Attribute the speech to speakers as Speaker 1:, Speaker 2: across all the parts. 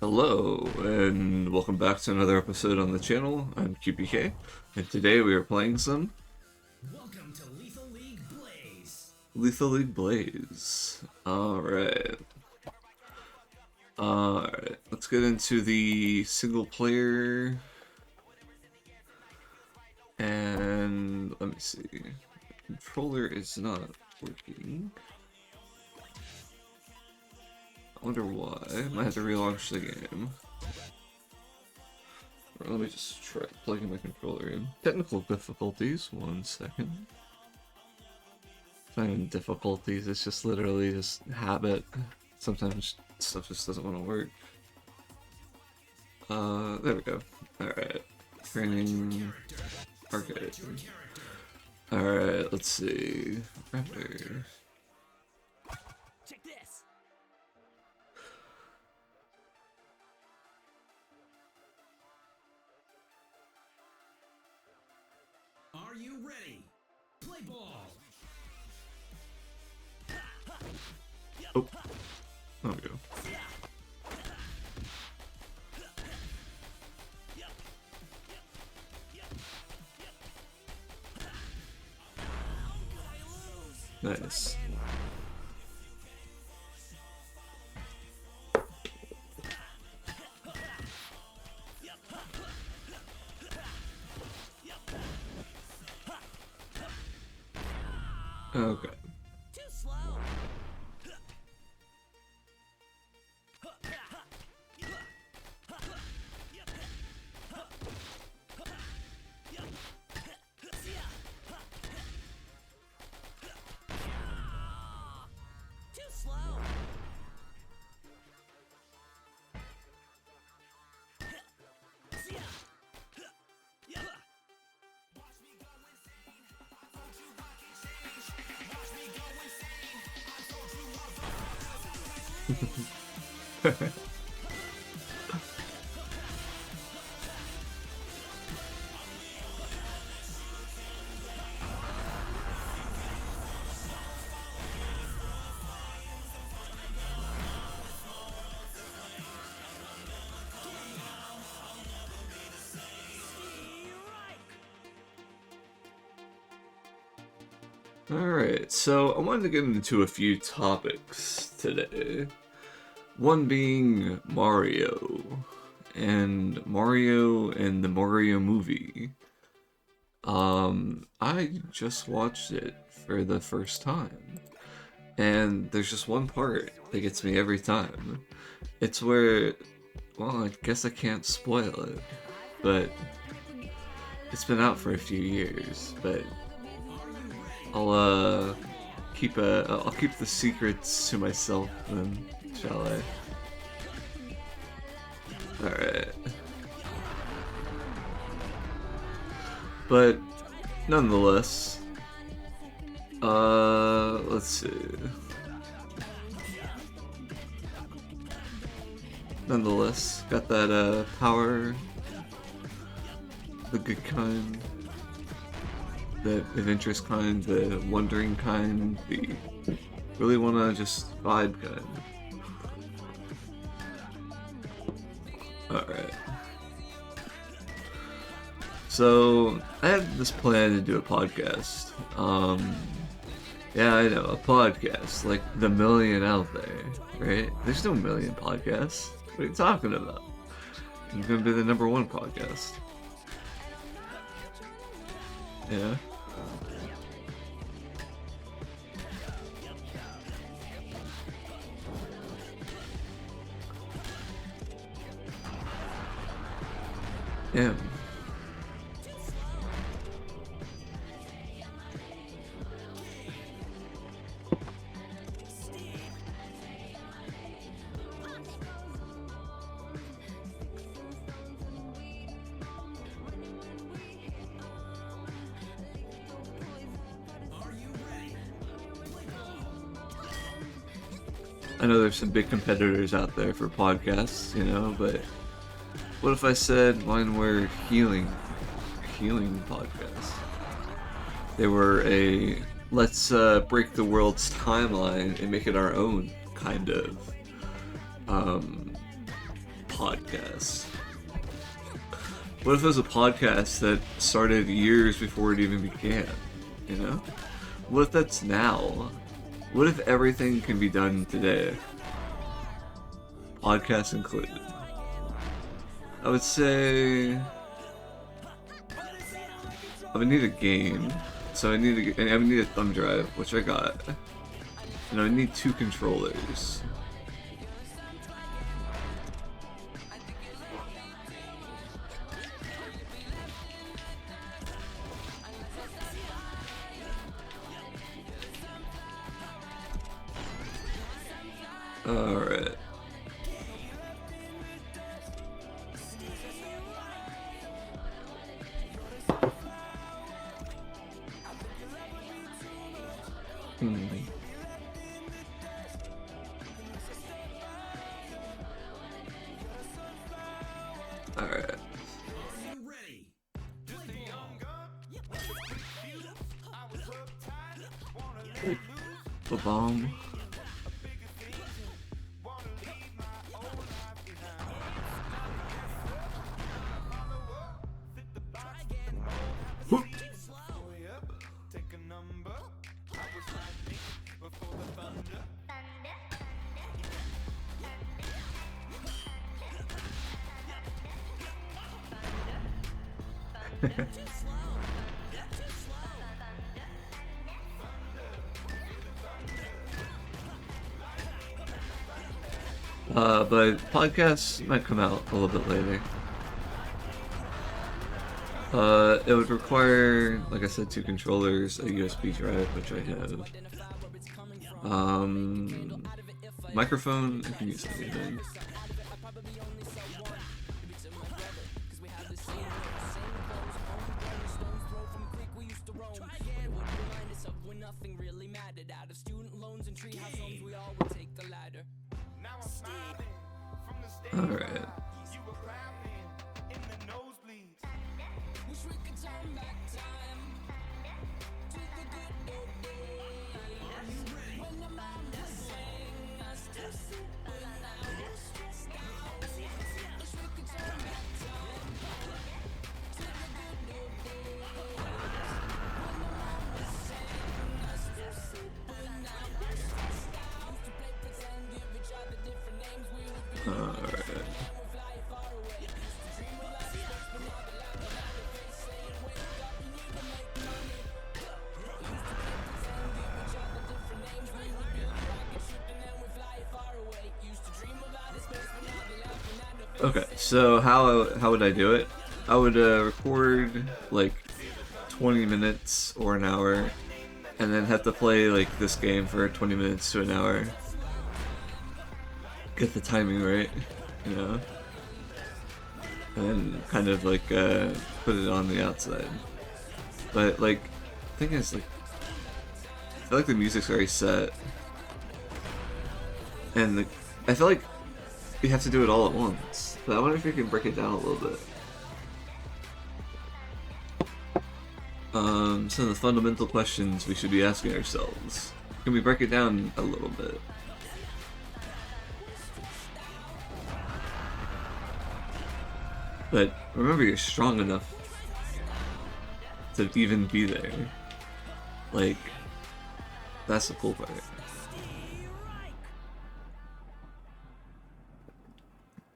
Speaker 1: Hello, and welcome back to another episode on the channel. I'm QPK, and today we are playing some
Speaker 2: Welcome to Lethal League Blaze.
Speaker 1: Lethal League Blaze. Alright, let's get into the single player. And let me see. Controller is not working. I wonder why. I might have to relaunch the game. Or let me just try plugging my controller in. Technical difficulties, 1 second. It's not even difficulties, it's just literally just habit. Sometimes stuff just doesn't want to work. There we go. Alright. Training. Arcade. Alright, let's see. Raptor.
Speaker 2: Check this. Are you ready? Play ball.
Speaker 1: Oh. There we go. Nice. Okay.
Speaker 2: Too slow. Too slow.
Speaker 1: Alright, so I wanted to get into a few topics today. One being Mario, and the Mario movie. I just watched it for the first time, and there's just one part that gets me every time. It's where, well, I guess I can't spoil it, but it's been out for a few years, but I'll keep the secrets to myself then, shall I? Alright. But nonetheless, let's see. Nonetheless, got that power, the good kind, the adventurous kind, the wondering kind, the really wanna just vibe kind. Alright. So, I had this plan to do a podcast. Yeah, I know, a podcast, like the million out there, right? There's no million podcasts. What are you talking about? I'm gonna be the #1 podcast. Yeah. Yeah. I know there's some big competitors out there for podcasts, you know, but what if I said mine were healing podcasts? They were a let's break the world's timeline and make it our own kind of podcast? What if it was a podcast that started years before it even began? You know? What if that's now? What if everything can be done today? Podcasts included. I would say I would need a game. So I would need a thumb drive, which I got. And I would need 2 controllers. Alright. Alright.
Speaker 2: Are you ready? Play ball.
Speaker 1: The bomb. But podcasts might come out a little bit later. It would require, like I said, 2 controllers, a USB drive, which I have. Microphone, I can use anything. Alright. Okay, so how would I do it? I would record like 20 minutes or an hour, and then have to play like this game for 20 minutes to an hour. Get the timing right, you know? And then kind of like put it on the outside. But like, the thing is, like, I feel like the music's very set. And I feel like you have to do it all at once. But I wonder if you can break it down a little bit. Some of the fundamental questions we should be asking ourselves. Can we break it down a little bit? But remember, you're strong enough to even be there. Like, that's the cool part.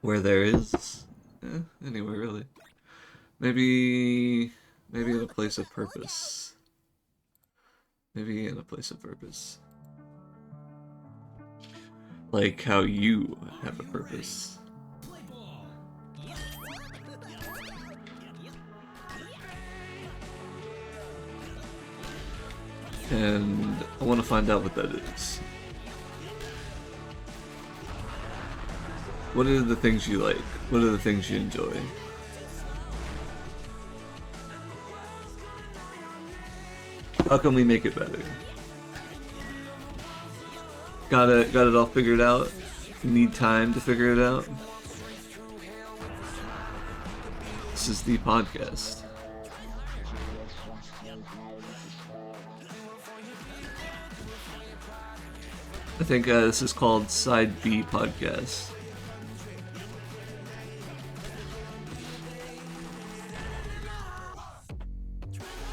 Speaker 1: Where there is, anywhere really. Maybe in a place of purpose. Maybe in a place of purpose. Like how you have a purpose.
Speaker 2: Play ball.
Speaker 1: And I want to find out what that is. What are the things you like? What are the things you enjoy? How can we make it better? Got it all figured out? Need time to figure it out? This is the podcast. I think this is called Side B Podcast.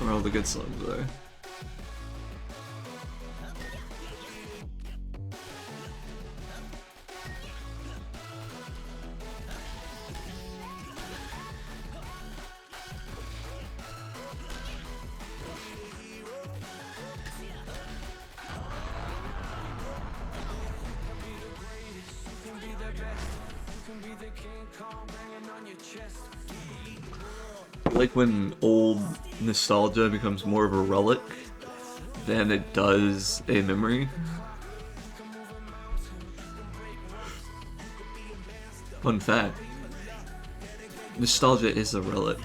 Speaker 1: where all the good songs are. Like when old nostalgia becomes more of a relic than it does a memory. Fun fact, nostalgia is a relic.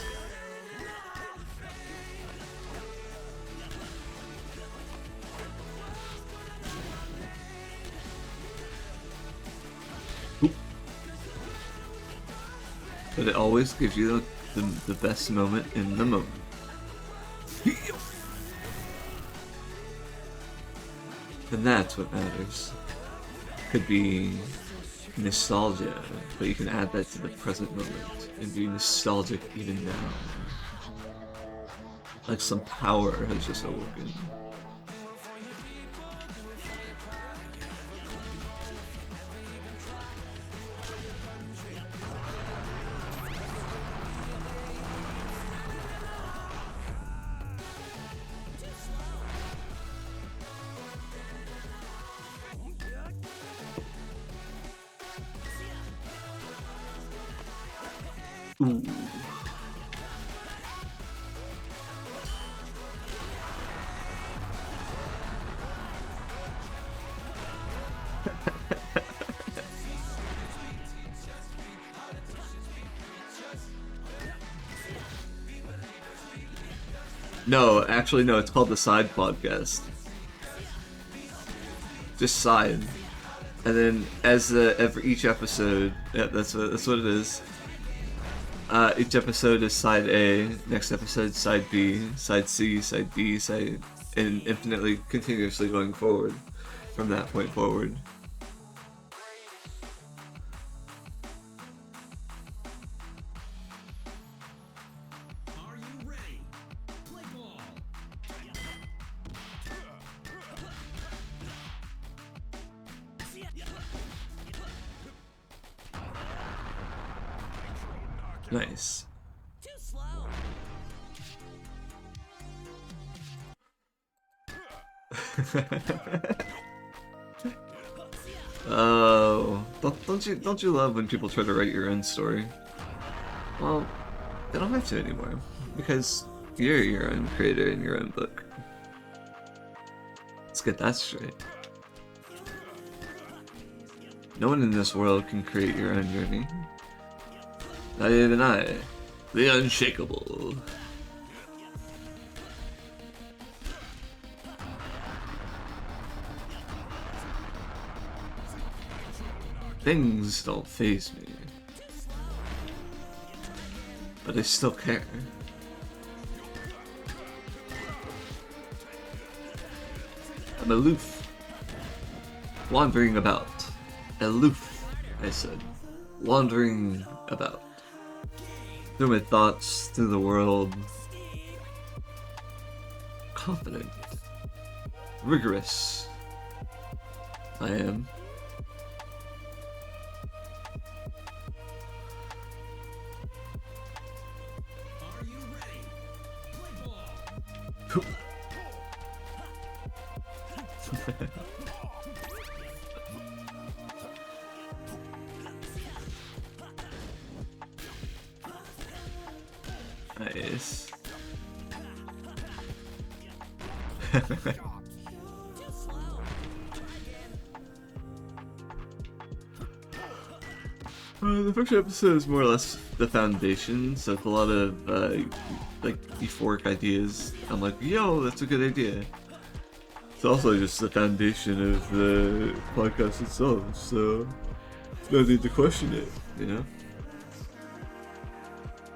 Speaker 1: Oop. But it always gives you the best moment in the moment. And that's what matters. Could be nostalgia, but you can add that to the present moment and be nostalgic even now. Like some power has just awoken. Ooh. No, actually no, it's called the Side Podcast. Just Side. And then as each episode, yeah, that's what it is. Each episode is side A, next episode side B, side C, side D, side, and infinitely, continuously going forward from that point forward.
Speaker 2: Are you ready? Play ball.
Speaker 1: Nice.
Speaker 3: Too slow.
Speaker 1: Oh, don't you love when people try to write your own story? Well, they don't have to anymore because you're your own creator in your own book. Let's get that straight. No one in this world can create your own journey. Not even I, the unshakable. Things don't faze me, but I still care. I'm aloof, wandering about. Aloof, I said, wandering about. Through my thoughts, through the world. Confident. Rigorous. I am.
Speaker 2: Are you ready? Play ball.
Speaker 1: Nice. The first episode is more or less the foundation, so it's a lot of like euphoric ideas. I'm like, yo, that's a good idea. It's also just the foundation of the podcast itself, so no need to question it, you know?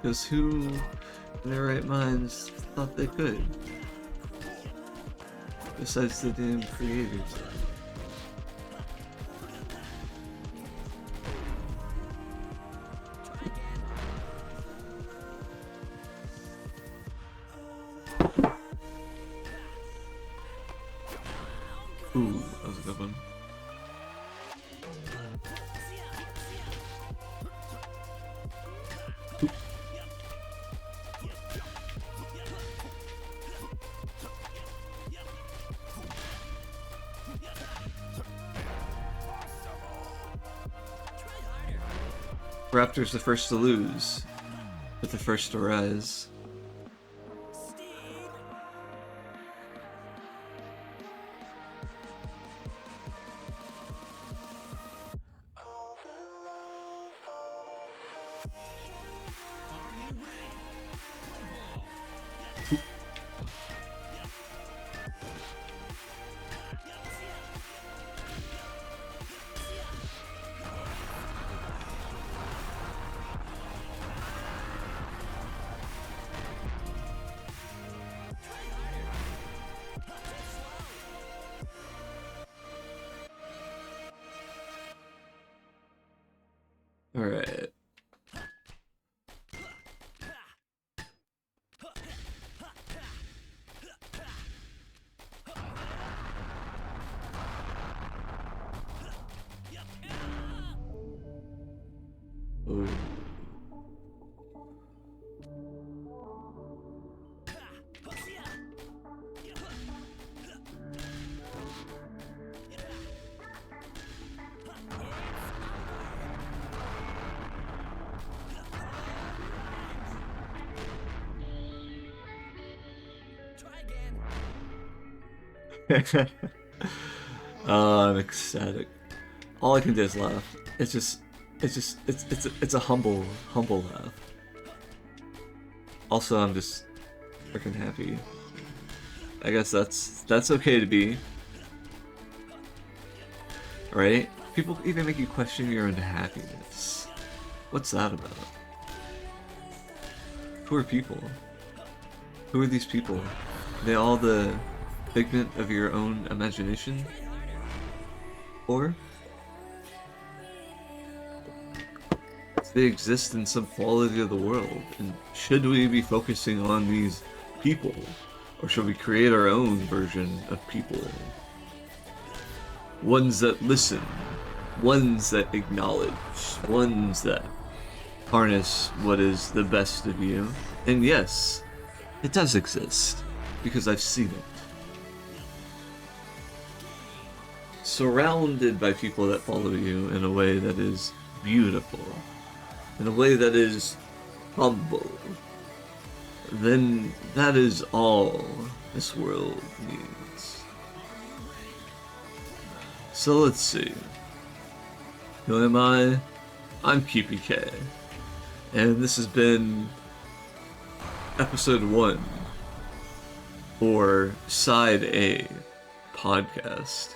Speaker 1: Because who in their right minds thought they could? Besides the damn creators. Raptor's the first to lose, but the first to rise. Alright. Ooh. I'm ecstatic. All I can do is laugh. It's a humble laugh. Also, I'm just freaking happy. I guess that's okay to be, right? People even make you question your own happiness. What's that about? Who are people? Who are these people? Are they all the figment of your own imagination? Or they exist in some quality of the world, and should we be focusing on these people, or should we create our own version of people? Ones that listen, ones that acknowledge, ones that harness what is the best of you. And yes, it does exist, because I've seen it. Surrounded by people that follow you in a way that is beautiful, in a way that is humble, then that is all this world needs. So let's see. Who am I? I'm QPK, and this has been episode 1, or Side A podcast.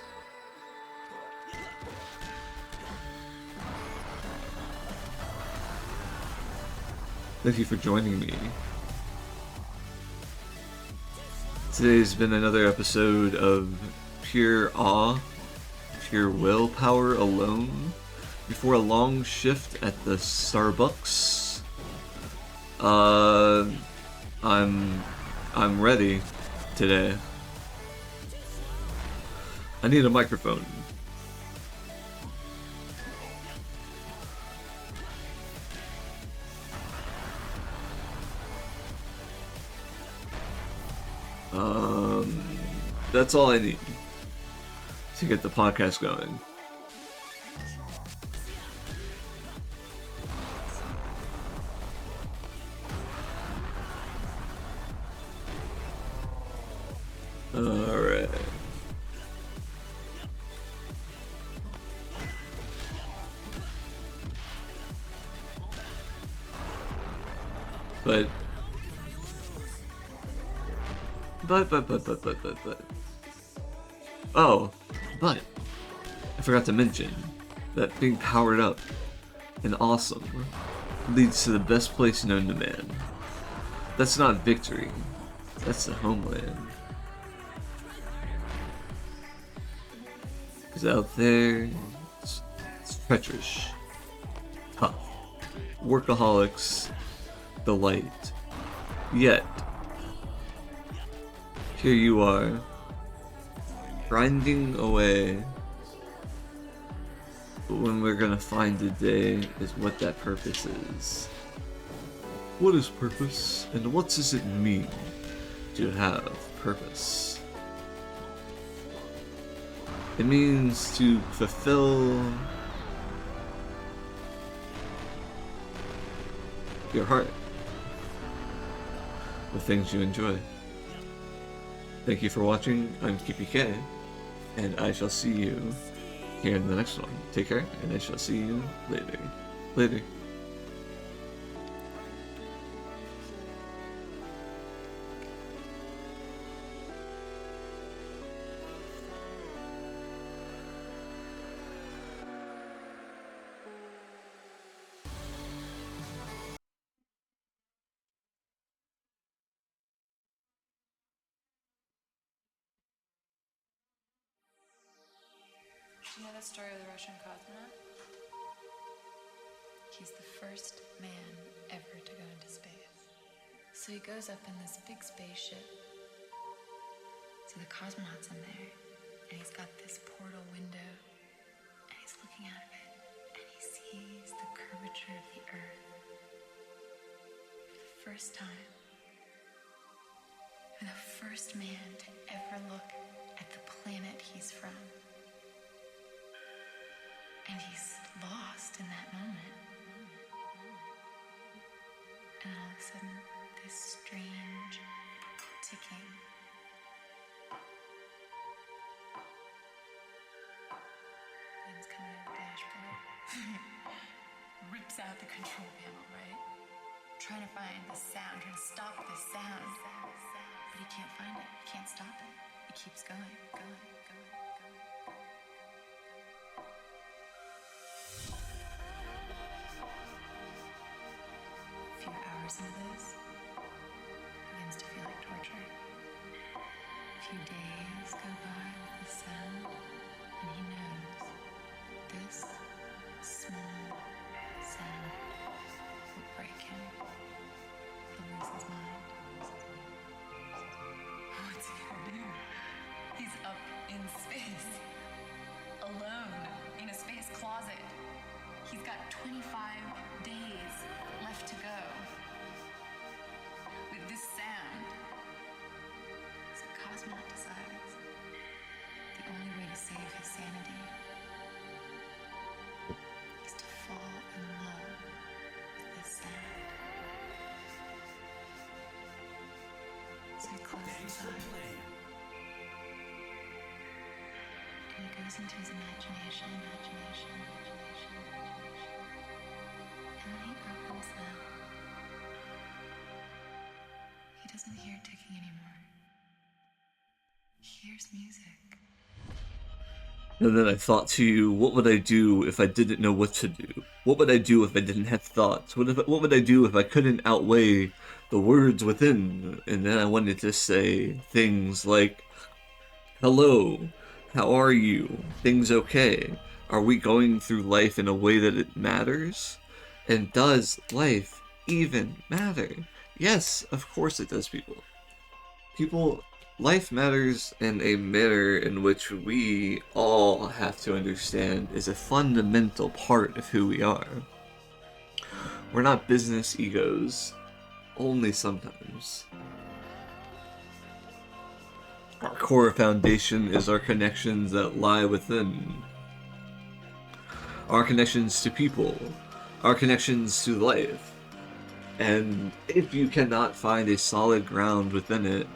Speaker 1: Thank you for joining me. Today's been another episode of pure awe, pure willpower alone, before a long shift at the Starbucks. I'm ready today. I need a microphone. That's all I need to get the podcast going. Alright. But oh, but I forgot to mention that being powered up and awesome leads to the best place known to man. That's not victory, that's the homeland. Because out there, it's treacherous, tough, workaholics, delight. Yet, here you are, grinding away. But when we're gonna find a day is what that purpose is. What is purpose, and what does it mean to have purpose? It means to fulfill your heart with things you enjoy. Thank you for watching. I'm KPK, and I shall see you here in the next one. Take care, and I shall see you later. Later.
Speaker 3: Do you know the story of the Russian cosmonaut? He's the first man ever to go into space. So he goes up in this big spaceship. So the cosmonaut's in there, and he's got this portal window, and he's looking out of it, and he sees the curvature of the Earth. For the first time, for the first man to ever look at the planet he's from. And he's lost in that moment. And all of a sudden, this strange ticking. Things coming out of the dashboard. Rips out the control panel, right? Trying to find the sound, trying to stop the sound. But he can't find it. He can't stop it. It keeps going, going, going. A few hours into this, begins to feel like torture. A few days go by with the sound, and he knows this small sound will break him. He'll lose his mind. What's he gonna do? He's up in space, alone in a space closet. He's got 25 days left to go with this sound. So Cosmonaut decides the only way to save his sanity is to fall in love with this sound. So he closes his eyes and he goes into his imagination. And when he opens them, he doesn't hear ticking anymore. He hears music.
Speaker 1: And then I thought to you, what would I do if I didn't know what to do? What would I do if I didn't have thoughts? What would I do if I couldn't outweigh the words within? And then I wanted to say things like, hello, how are you? Things okay? Are we going through life in a way that it matters? And does life even matter? Yes, of course it does, people. Life matters in a manner in which we all have to understand is a fundamental part of who we are. We're not business egos, only sometimes. Our core foundation is our connections that lie within. Our connections to people, our connections to life. And if you cannot find a solid ground within it,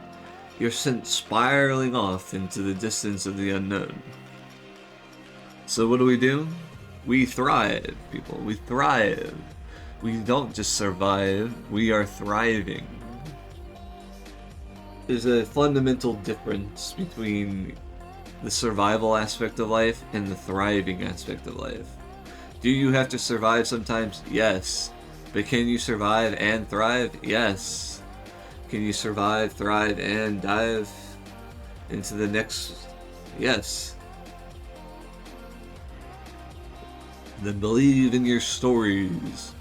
Speaker 1: you're sent spiraling off into the distance of the unknown. So what do? We thrive, people. We thrive. We don't just survive, we are thriving. There's a fundamental difference between the survival aspect of life and the thriving aspect of life. Do you have to survive sometimes? Yes. But can you survive and thrive? Yes. Can you survive, thrive, and dive into the next? Yes. Then believe in your stories.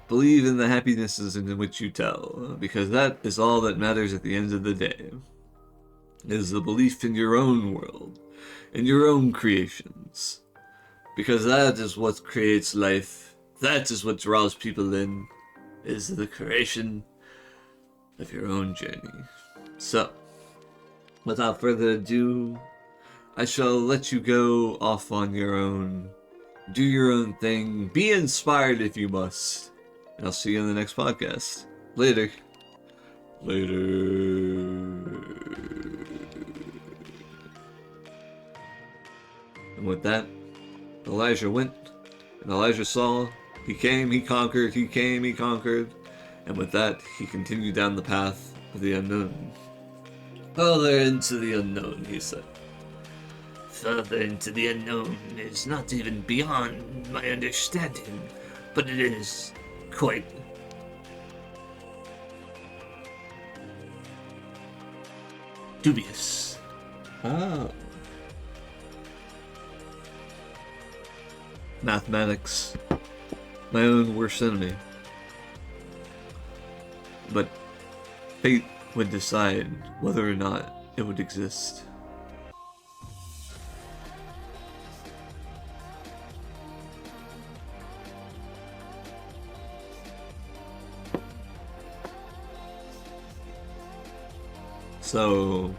Speaker 1: Believe in the happinesses in which you tell, because that is all that matters at the end of the day. It is the belief in your own world, in your own creations. Because that is what creates life. That is what draws people in, is the creation of your own journey. So, without further ado, I shall let you go off on your own. Do your own thing. Be inspired if you must. and I'll see you in the next podcast. Later. Later. And with that, Elijah went, and Elijah saw. He came, he conquered, he came, he conquered. And with that, he continued down the path of the unknown. Further into the unknown, he said.
Speaker 4: Further into the unknown is not even beyond my understanding, but it is quite dubious.
Speaker 1: Ah. Mathematics. My own worst enemy. But fate would decide whether or not it would exist. So,